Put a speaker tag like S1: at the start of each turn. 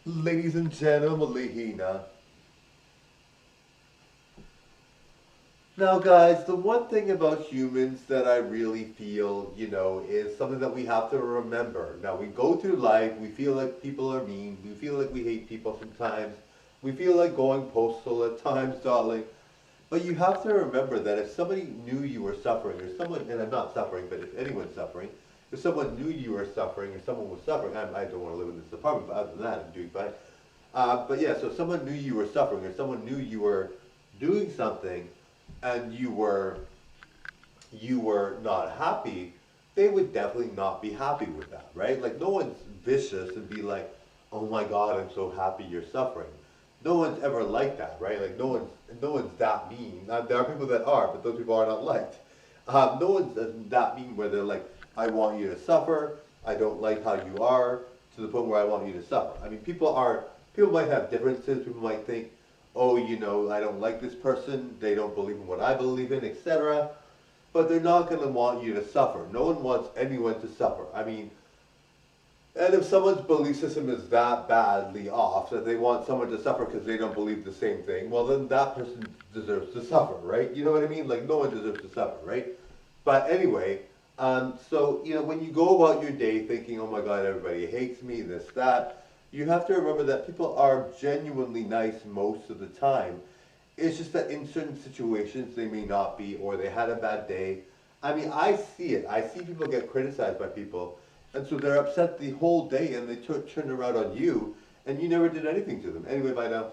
S1: Ladies and gentlemen, now guys, the one thing about humans that I really feel, is something that we have to remember. Now we go through life, we feel like people are mean, we feel like we hate people sometimes, we feel like going postal at times, darling. But you have to remember that if somebody knew you were suffering, or someone, and I'm not suffering, but if anyone's suffering, if someone knew you were suffering, or someone was suffering, I don't want to live in this apartment, but other than that, I'm doing fine. But yeah, so if someone knew you were suffering, or someone knew you were doing something, and you were not happy, they would definitely not be happy with that, right? Like no one's vicious and be like, "Oh my God, I'm so happy you're suffering." No one's ever like that, right? Like no one's that mean. There are people that are, but those people are not liked. No one's that mean where they're like, "I want you to suffer. I don't like how you are," to the point where I want you to suffer. I mean, people might have differences. People might think, "Oh, I don't like this person. They don't believe in what I believe in, etc." But they're not going to want you to suffer. No one wants anyone to suffer. I mean, and if someone's belief system is that badly off that they want someone to suffer because they don't believe the same thing, well, then that person deserves to suffer, right? You know what I mean? Like, no one deserves to suffer, right? But anyway, so, when you go about your day thinking, oh my God, everybody hates me, this, that, you have to remember that people are genuinely nice most of the time. It's just that in certain situations they may not be, or they had a bad day. I mean, I see it. I see people get criticized by people, and so they're upset the whole day, and they turn around on you, and you never did anything to them. Anyway, bye now.